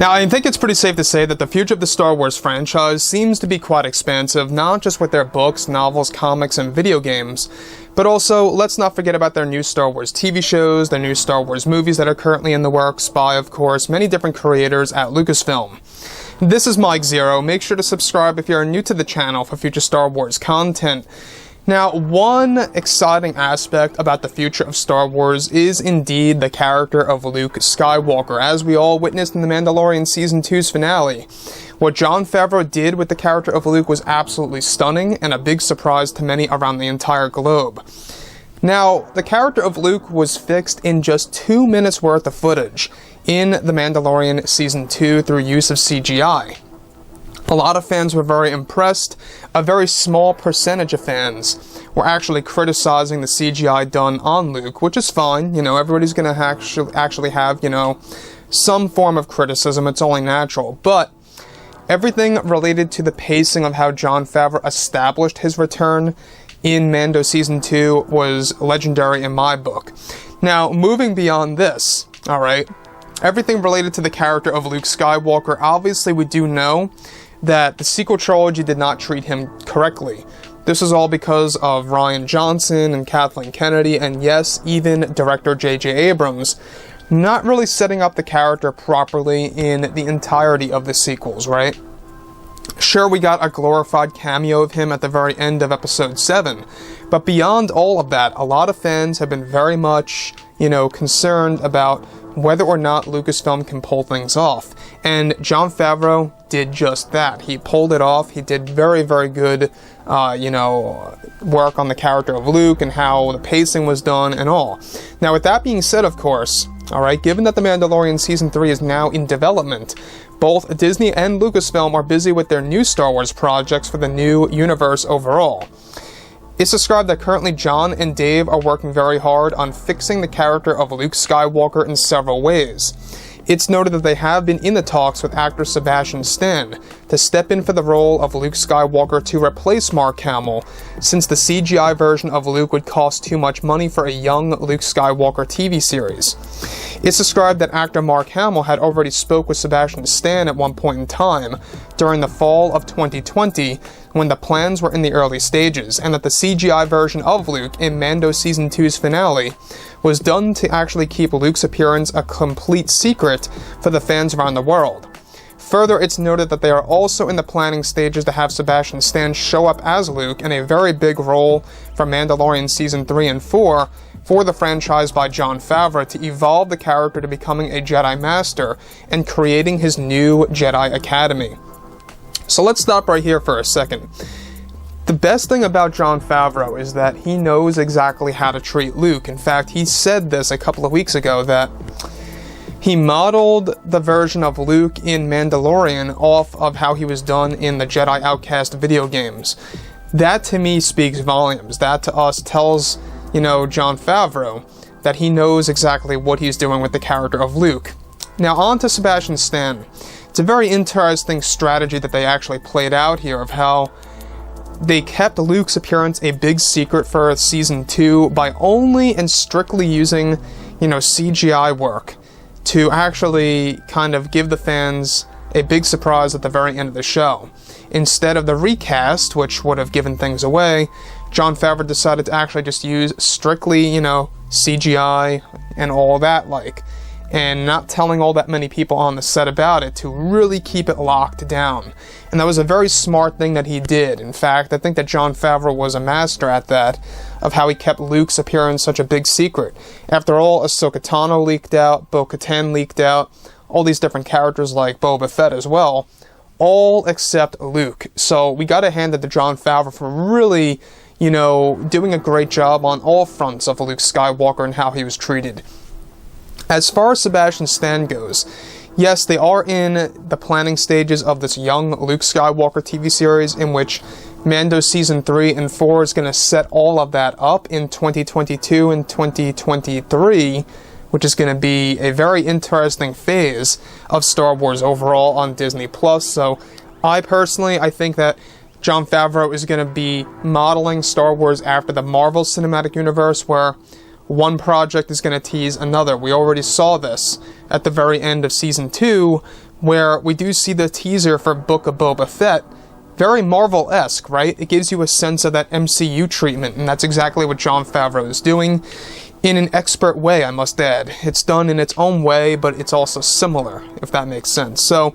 Now, I think it's pretty safe to say that the future of the Star Wars franchise seems to be quite expansive, not just with their books, novels, comics, and video games, but also, let's not forget about their new Star Wars TV shows, their new Star Wars movies that are currently in the works by, of course, many different creators at Lucasfilm. This is Mike Zero. Make sure to subscribe if you're new to the channel for future Star Wars content. Now, one exciting aspect about the future of Star Wars is indeed the character of Luke Skywalker, as we all witnessed in The Mandalorian Season 2's finale. What Jon Favreau did with the character of Luke was absolutely stunning and a big surprise to many around the entire globe. Now, the character of Luke was fixed in just 2 minutes worth of footage in The Mandalorian Season 2 through use of CGI. A lot of fans were very impressed. A very small percentage of fans were actually criticizing the CGI done on Luke, which is fine. You know, everybody's going to actually have, some form of criticism. It's only natural. But everything related to the pacing of how Jon Favreau established his return in Mando Season 2 was legendary in my book. Now, moving beyond this, alright, everything related to the character of Luke Skywalker, obviously we do know that the sequel trilogy did not treat him correctly. This is all because of Rian Johnson and Kathleen Kennedy, and yes, even director J.J. Abrams, not really setting up the character properly in the entirety of the sequels, right? Sure, we got a glorified cameo of him at the very end of Episode 7, but beyond all of that, a lot of fans have been very much, concerned about whether or not Lucasfilm can pull things off. And Jon Favreau did just that. He pulled it off. He did very, very good, work on the character of Luke and how the pacing was done and all. Now, with that being said, of course, alright, given that The Mandalorian Season 3 is now in development, both Disney and Lucasfilm are busy with their new Star Wars projects for the new universe overall. It's described that currently John and Dave are working very hard on fixing the character of Luke Skywalker in several ways. It's noted that they have been in the talks with actor Sebastian Stan to step in for the role of Luke Skywalker to replace Mark Hamill, since the CGI version of Luke would cost too much money for a young Luke Skywalker TV series. It's described that actor Mark Hamill had already spoke with Sebastian Stan at one point in time, during the fall of 2020, when the plans were in the early stages, and that the CGI version of Luke in Mando Season 2's finale was done to actually keep Luke's appearance a complete secret for the fans around the world. Further, it's noted that they are also in the planning stages to have Sebastian Stan show up as Luke in a very big role for Mandalorian Season 3 and 4 for the franchise by Jon Favreau to evolve the character to becoming a Jedi Master and creating his new Jedi Academy. So let's stop right here for a second. The best thing about Jon Favreau is that he knows exactly how to treat Luke. In fact, he said this a couple of weeks ago, that he modeled the version of Luke in Mandalorian off of how he was done in the Jedi Outcast video games. That to me speaks volumes. That to us tells, Jon Favreau that he knows exactly what he's doing with the character of Luke. Now on to Sebastian Stan. It's a very interesting strategy that they actually played out here of how they kept Luke's appearance a big secret for Season 2 by only and strictly using, CGI work to actually kind of give the fans a big surprise at the very end of the show. Instead of the recast, which would have given things away, Jon Favreau decided to actually just use strictly, CGI and all that and not telling all that many people on the set about it to really keep it locked down. And that was a very smart thing that he did. In fact, I think that Jon Favreau was a master at that, of how he kept Luke's appearance such a big secret. After all, Ahsoka Tano leaked out, Bo-Katan leaked out, all these different characters like Boba Fett as well, all except Luke. So we gotta hand it to Jon Favreau for really, doing a great job on all fronts of Luke Skywalker and how he was treated. As far as Sebastian Stan goes, yes, they are in the planning stages of this young Luke Skywalker TV series in which Mando Season 3 and 4 is going to set all of that up in 2022 and 2023, which is going to be a very interesting phase of Star Wars overall on Disney+. So I think that Jon Favreau is going to be modeling Star Wars after the Marvel Cinematic Universe, where one project is going to tease another. We already saw this at the very end of Season 2 where we do see the teaser for Book of Boba Fett, very Marvel-esque, right? It gives you a sense of that MCU treatment, and that's exactly what Jon Favreau is doing, in an expert way, I must add. It's done in its own way, but it's also similar, if that makes sense. So,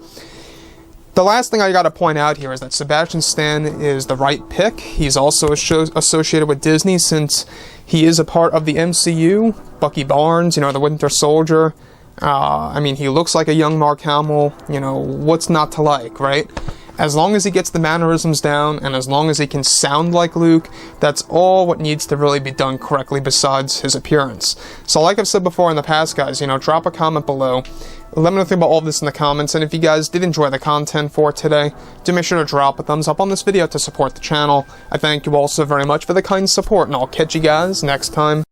the last thing I gotta point out here is that Sebastian Stan is the right pick. He's also associated with Disney since he is a part of the MCU. Bucky Barnes, the Winter Soldier. I mean, he looks like a young Mark Hamill. What's not to like, right? As long as he gets the mannerisms down, and as long as he can sound like Luke, that's all what needs to really be done correctly besides his appearance. So like I've said before in the past, guys, drop a comment below. Let me know what you think about all of this in the comments, and if you guys did enjoy the content for today, do make sure to drop a thumbs up on this video to support the channel. I thank you all so very much for the kind support, and I'll catch you guys next time.